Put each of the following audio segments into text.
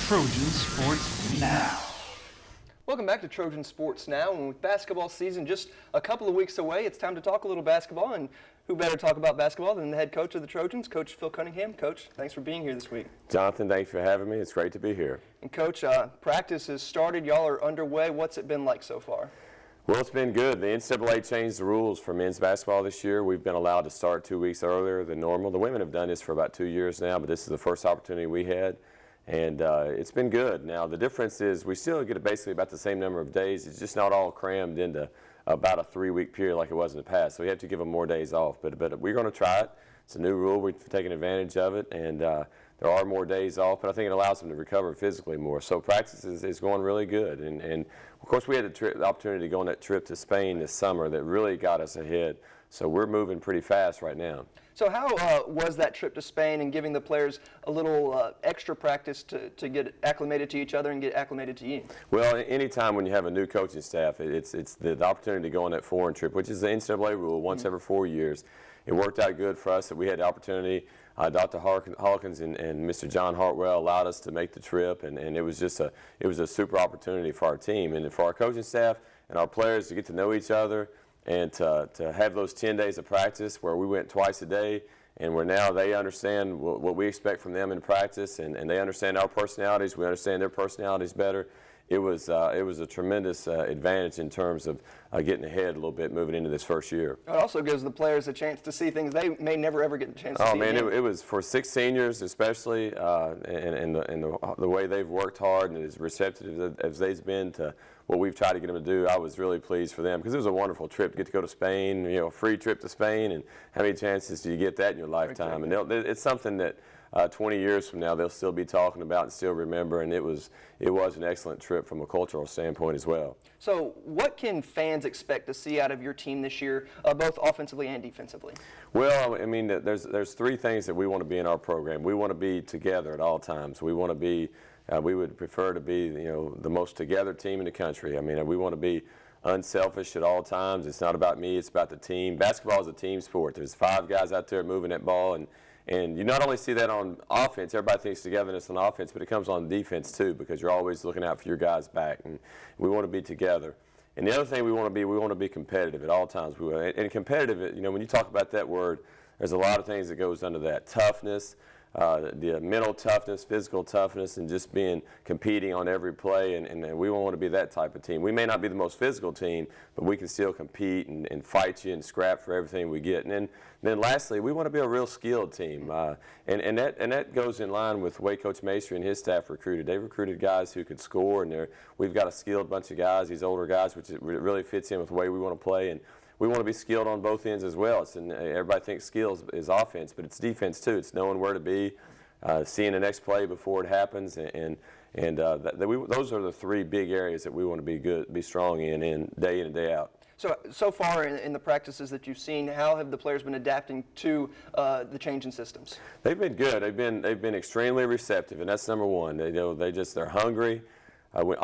Trojan Sports Now. Welcome back to Trojan Sports Now, and with basketball season just a couple of weeks away, it's time to talk a little basketball, and who better talk about basketball than the head coach of the Trojans, Coach Phil Cunningham. Coach, thanks for being here this week. Jonathan, thanks for having me. It's great to be here. And Coach, practice has started. Y'all are underway. What's it been like so far? Well, it's been good. The NCAA changed the rules for men's basketball this year. We've been allowed to start 2 weeks earlier than normal. The women have done this for about 2 years now, but this is the first opportunity we had. And it's been good. Now, the difference is we still get basically about the same number of days. It's just not all crammed into about a 3-week period like it was in the past. So we have to give them more days off. But we're going to try it. It's a new rule. We've taken advantage of it. And there are more days off, but I think it allows them to recover physically more. So practice is going really good. And of course, we had the opportunity to go on that trip to Spain this summer that really got us ahead. So we're moving pretty fast right now. So how was that trip to Spain and giving the players a little extra practice to get acclimated to each other and get acclimated to you? Well, anytime when you have a new coaching staff, it's the opportunity to go on that foreign trip, which is the NCAA rule, once every 4 years. It worked out good for us that we had the opportunity. Dr. Hawkins and Mr. John Hartwell allowed us to make the trip, and it was just it was a super opportunity for our team and for our coaching staff and our players to get to know each other and to have those 10 days of practice where we went twice a day, and where now they understand what we expect from them in practice, and they understand our personalities. We understand their personalities better. It was a tremendous advantage in terms of getting ahead a little bit moving into this first year. It also gives the players a chance to see things they may never ever get a chance to see. Oh man, it was for 6 seniors especially, and the way they've worked hard and as receptive as they've been to what we've tried to get them to do. I was really pleased for them because it was a wonderful trip to get to go to Spain. You know, a free trip to Spain, and how many chances do you get that in your lifetime? Exactly. And it's something that 20 years from now they'll still be talking about and still remember. And it was an excellent trip from a cultural standpoint as well. So what can fans expect to see out of your team this year, both offensively and defensively? Well, I mean, there's 3 things that we want to be in our program. We want to be together at all times. We want to be, we would prefer to be, the most together team in the country. I mean, we want to be unselfish at all times. It's not about me, it's about the team. Basketball is a team sport. There's 5 guys out there moving that ball, and you not only see that on offense, everybody thinks togetherness on offense, but it comes on defense too, because you're always looking out for your guys' back, and we want to be together. And the other thing we want to be competitive at all times. And competitive, when you talk about that word, there's a lot of things that goes under that. Toughness, the mental toughness, physical toughness, and just competing on every play, and we want to be that type of team. We may not be the most physical team, but we can still compete and fight you and scrap for everything we get. And then lastly, we want to be a real skilled team, and that goes in line with the way Coach Maestri and his staff recruited. They recruited guys who could score, and we've got a skilled bunch of guys, these older guys, which really fits in with the way we want to play. And we want to be skilled on both ends as well. Everybody thinks skills is offense, but it's defense too. It's knowing where to be, seeing the next play before it happens, those are the 3 big areas that we want to be strong in day and day out. So far in the practices that you've seen, how have the players been adapting to the change in systems? They've been good. They've been extremely receptive, and that's number one. They're hungry.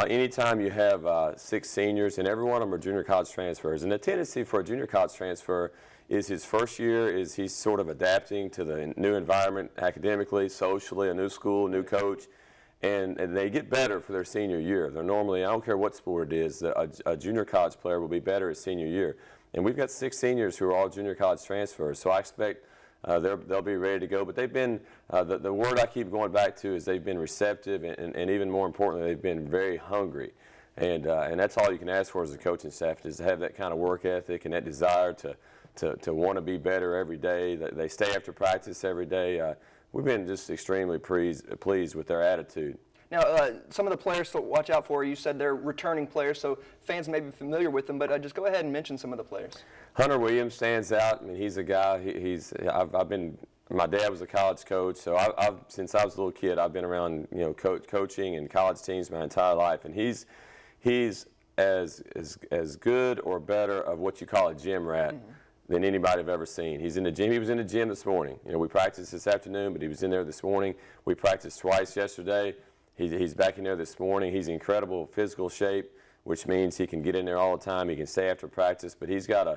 Anytime you have 6 seniors, and every one of them are junior college transfers, and the tendency for a junior college transfer is his first year is he's sort of adapting to the new environment academically, socially, a new school, new coach, and they get better for their senior year. They're normally, I don't care what sport it is, a junior college player will be better his senior year. And we've got 6 seniors who are all junior college transfers, so I expect they'll be ready to go. But they've been, the word I keep going back to is they've been receptive, and even more importantly, they've been very hungry. And that's all you can ask for as a coaching staff, is to have that kind of work ethic and that desire to want to be better every day. They stay after practice every day. We've been just extremely pleased with their attitude. Now, some of the players to watch out for, you said they're returning players, so fans may be familiar with them, but just go ahead and mention some of the players. Hunter Williams stands out. I mean, he's a guy. My dad was a college coach, so since I was a little kid, I've been around coaching and college teams my entire life, and he's as good or better of what you call a gym rat than anybody I've ever seen. He's in the gym. He was in the gym this morning. We practiced this afternoon, but he was in there this morning. We practiced twice yesterday. He's back in there this morning. He's in incredible physical shape, which means he can get in there all the time. He can stay after practice, but he's got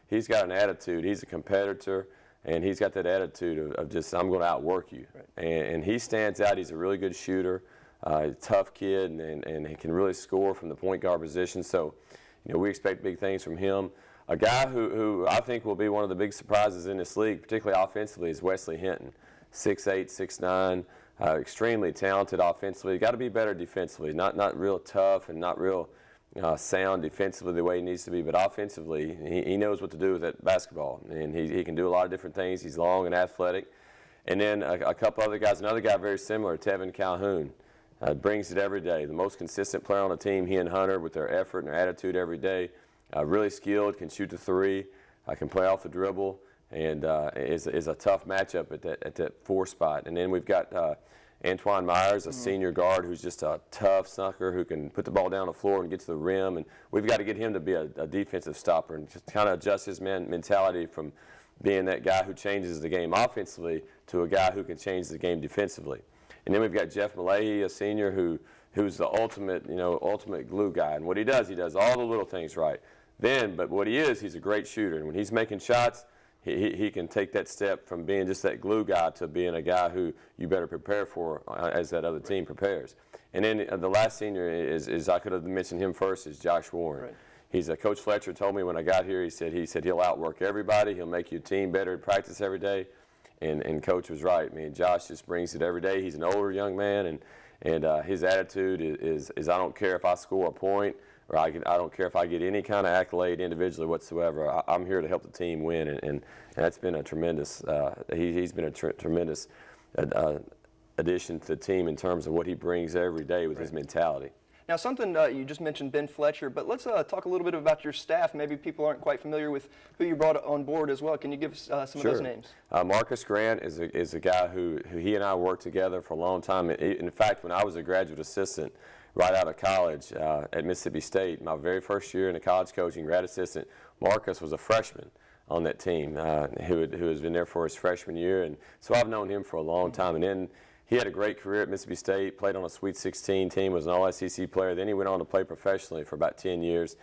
an attitude. He's a competitor, and he's got that attitude of just, I'm going to outwork you. Right. And he stands out. He's a really good shooter. tough kid, and he can really score from the point guard position. So, we expect big things from him. A guy who I think will be one of the big surprises in this league, particularly offensively, is Wesley Hinton. 6'8", 6'9", extremely talented offensively. Got to be better defensively. Not real tough and not real sound defensively the way he needs to be, but offensively, he knows what to do with that basketball, and he can do a lot of different things. He's long and athletic. And then a couple other guys. Another guy very similar, Tevin Calhoun. Brings it every day. The most consistent player on the team, he and Hunter, with their effort and their attitude every day. Really skilled, can shoot the three, can play off the dribble, and is a tough matchup at that 4 spot. And then we've got Antoine Myers, a senior guard who's just a tough sucker who can put the ball down the floor and get to the rim. And we've got to get him to be a defensive stopper and just kind of adjust his mentality from being that guy who changes the game offensively to a guy who can change the game defensively. And then we've got Jeff Malahy, a senior who's the ultimate glue guy. And what he does all the little things right. But what he is, he's a great shooter. And when he's making shots, he can take that step from being just that glue guy to being a guy who you better prepare for as that other team prepares. And then the last senior is I could have mentioned him first, is Josh Warren. Right. He's Coach Fletcher told me when I got here, he said he'll outwork everybody. He'll make your team better at practice every day. And Coach was right. I mean, Josh just brings it every day. He's an older young man, and his attitude is I don't care if I score a point, or I don't care if I get any kind of accolade individually whatsoever. I'm here to help the team win, and that's been a tremendous. He's been a tremendous addition to the team in terms of what he brings every day with his mentality. Now, something you just mentioned Ben Fletcher, but let's talk a little bit about your staff. Maybe people aren't quite familiar with who you brought on board as well. Can you give us some of those names? Marcus Grant is a guy who he and I worked together for a long time. In fact, when I was a graduate assistant right out of college at Mississippi State, my very first year in the college coaching, grad assistant, Marcus was a freshman on that team who has been there for his freshman year. And so I've known him for a long time. And then he had a great career at Mississippi State, played on a Sweet 16 team, was an All-SEC player. Then he went on to play professionally for about 10 years.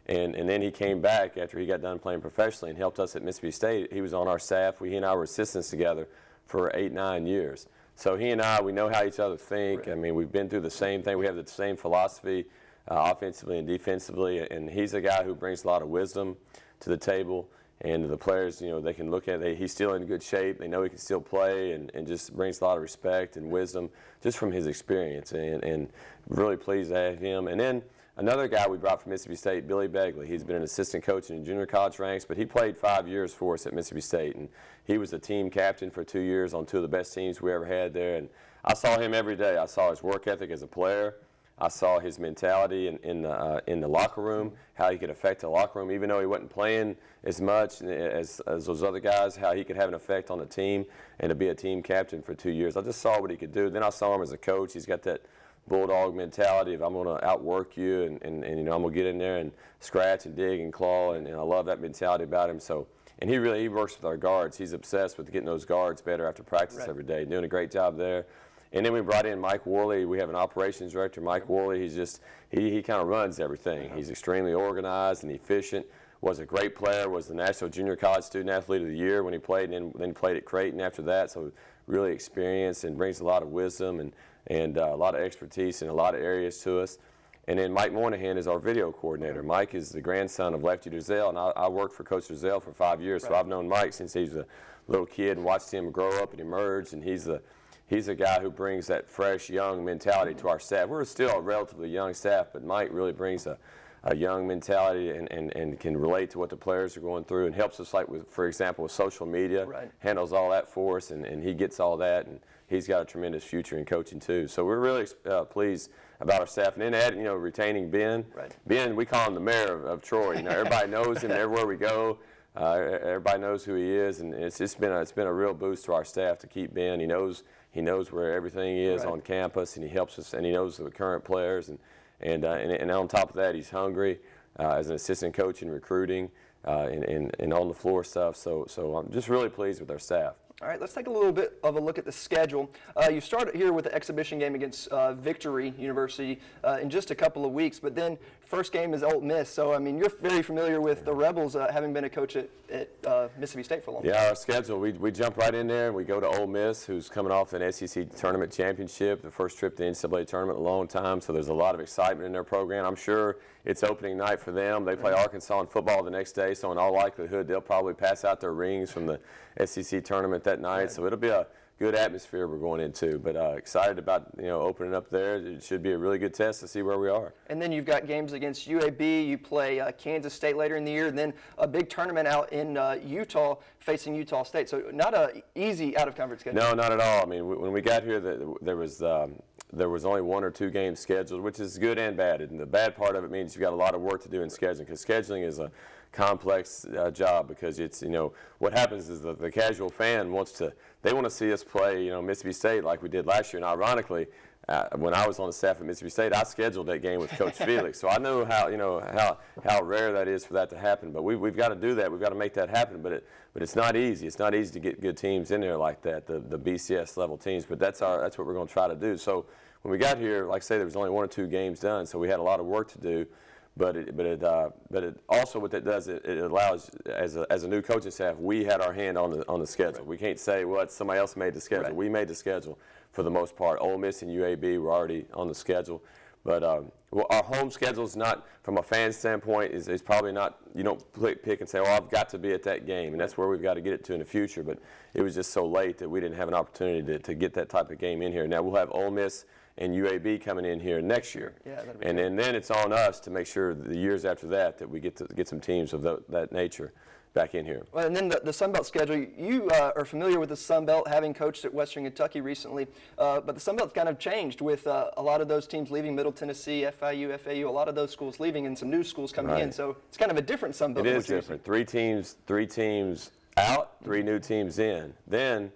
And then he came back after he got done playing professionally and helped us at Mississippi State. He was on our staff. He and I were assistants together for 8-9 years. So he and I, we know how each other think. Right. I mean, we've been through the same thing. We have the same philosophy offensively and defensively. And he's a guy who brings a lot of wisdom to the table. And the players, they can look at it. He's still in good shape. They know he can still play, and just brings a lot of respect and wisdom just from his experience. And really pleased to have him. And then another guy we brought from Mississippi State, Billy Begley. He's been an assistant coach in junior college ranks, but he played 5 years for us at Mississippi State. And he was the team captain for 2 years on 2 of the best teams we ever had there. And I saw him every day. I saw his work ethic as a player. I saw his mentality in the locker room, how he could affect the locker room, even though he wasn't playing as much as those other guys, how he could have an effect on the team, and to be a team captain for 2 years. I just saw what he could do. Then I saw him as a coach. He's got that bulldog mentality of I'm going to outwork you, and I'm going to get in there and scratch and dig and claw, and I love that mentality about him. So, and he works with our guards. He's obsessed with getting those guards better after practice every day, doing a great job there. And then we brought in Mike Worley. We have an operations director, Mike Worley. He's just, he kind of runs everything. He's extremely organized and efficient. Was a great player, was the National Junior College Student Athlete of the Year when he played, and then played at Creighton after that. So really experienced and brings a lot of wisdom and a lot of expertise in a lot of areas to us. And then Mike Moynihan is our video coordinator. Mike is the grandson of Lefty Drizel, and I worked for Coach Drizel for 5 years. So I've known Mike since he was a little kid and watched him grow up and emerge, and he's a guy who brings that fresh, young mentality to our staff. We're still a relatively young staff, but Mike really brings a young mentality and can relate to what the players are going through and helps us, like, with, for example, with social media, handles all that for us, and he gets all that, and he's got a tremendous future in coaching too. So we're really pleased about our staff. And then retaining Ben. Ben, we call him the mayor of Troy. Everybody knows him everywhere we go. Everybody knows who he is, and it's been a real boost to our staff to keep Ben. He knows where everything is on campus, and he helps us, and he knows the current players, and on top of that, he's hungry as an assistant coach in recruiting and on the floor stuff. So I'm just really pleased with our staff. All right, let's take a little bit of a look at the schedule. You start here with the exhibition game against Victory University in just a couple of weeks, but then first game is Ole Miss. So, I mean, you're very familiar with the Rebels, having been a coach at Mississippi State for a long time. Yeah, our schedule, we jump right in there and we go to Ole Miss, who's coming off an SEC tournament championship, the first trip to the NCAA tournament in a long time, so there's a lot of excitement in their program. I'm sure it's opening night for them. They play Arkansas in football the next day, so in all likelihood they'll probably pass out their rings from the SEC tournament that night, so it'll be a good atmosphere we're going into, but excited about opening up there. It should be a really good test to see where we are. And then you've got games against UAB. You play Kansas State later in the year, and then a big tournament out in Utah facing Utah State. So not a easy out-of-conference schedule. No, not at all. I mean, when we got here, there was only 1 or 2 games scheduled, which is good and bad. And the bad part of it means you've got a lot of work to do in scheduling, because scheduling is a complex job, because it's, what happens is the casual fan want to see us play, Mississippi State like we did last year. And ironically, when I was on the staff at Mississippi State, I scheduled that game with Coach Felix, so I know how rare that is for that to happen. But we've got to do that. We've got to make that happen. But it's not easy. It's not easy to get good teams in there like that, the BCS level teams. But that's what we're going to try to do. So when we got here, like I say, there was only 1 or 2 games done, so we had a lot of work to do. But it also, what that does, it allows, as a new coaching staff, we had our hand on the schedule. Right. We can't say, well, somebody else made the schedule. Right. We made the schedule for the most part. Ole Miss and UAB were already on the schedule. But our home schedule is not, from a fan standpoint, is probably not, you don't pick and say, oh, I've got to be at that game. And that's where we've got to get it to in the future. But it was just so late that we didn't have an opportunity to get that type of game in here. Now we'll have Ole Miss and UAB coming in here next year. Yeah, and then it's on us to make sure the years after that we get some teams of that nature back in here. Well, and then the Sun Belt schedule, you are familiar with the Sun Belt, having coached at Western Kentucky recently, but the Sun Belt's kind of changed with a lot of those teams leaving, Middle Tennessee, FIU, FAU, a lot of those schools leaving and some new schools coming in, so it's kind of a different Sun Belt. It is different. 3 teams out, 3 new teams in. Then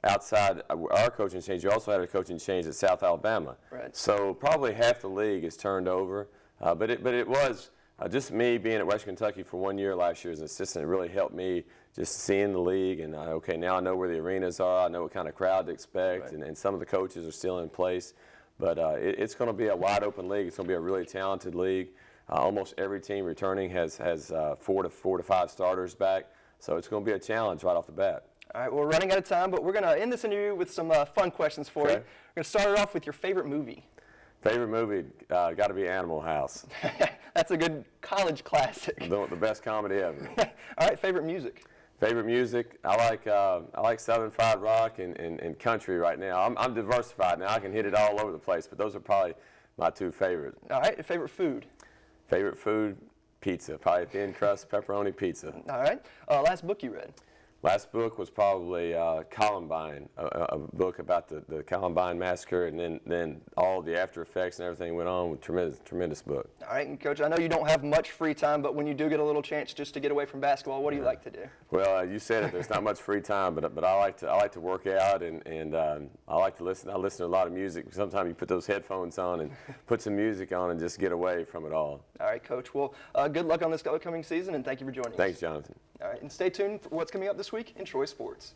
outside our coaching change, you also had a coaching change at South Alabama. Right. So probably half the league is turned over, but it was just me being at Western Kentucky for 1 year last year as an assistant. It really helped me just seeing the league, and okay, now I know where the arenas are. I know what kind of crowd to expect, right. and some of the coaches are still in place. But it's going to be a wide open league. It's going to be a really talented league. Almost every team returning has 4 to 5 starters back, so it's going to be a challenge right off the bat. All right, we're running out of time, but we're going to end this interview with some fun questions for you. We're going to start it off with your favorite movie. Favorite movie, got to be Animal House. That's a good college classic. The best comedy ever. All right, favorite music. Favorite music, I like Southern fried rock and country right now. I'm diversified now. I can hit it all over the place, but those are probably my 2 favorites. All right, favorite food. Favorite food, pizza. Probably thin crust pepperoni pizza. All right, last book you read. Last book was probably Columbine, a book about the Columbine massacre, and then all the after effects and everything went on. With tremendous book. All right, and Coach, I know you don't have much free time, but when you do get a little chance just to get away from basketball, what do you like to do? Well, you said it. There's not much free time, but I like to work out, and I like to listen. I listen to a lot of music. Sometimes you put those headphones on and put some music on and just get away from it all. All right, Coach. Well, good luck on this upcoming season, and thank you for joining us. Thanks, Jonathan. All right, and stay tuned for what's coming up this week in Troy Sports.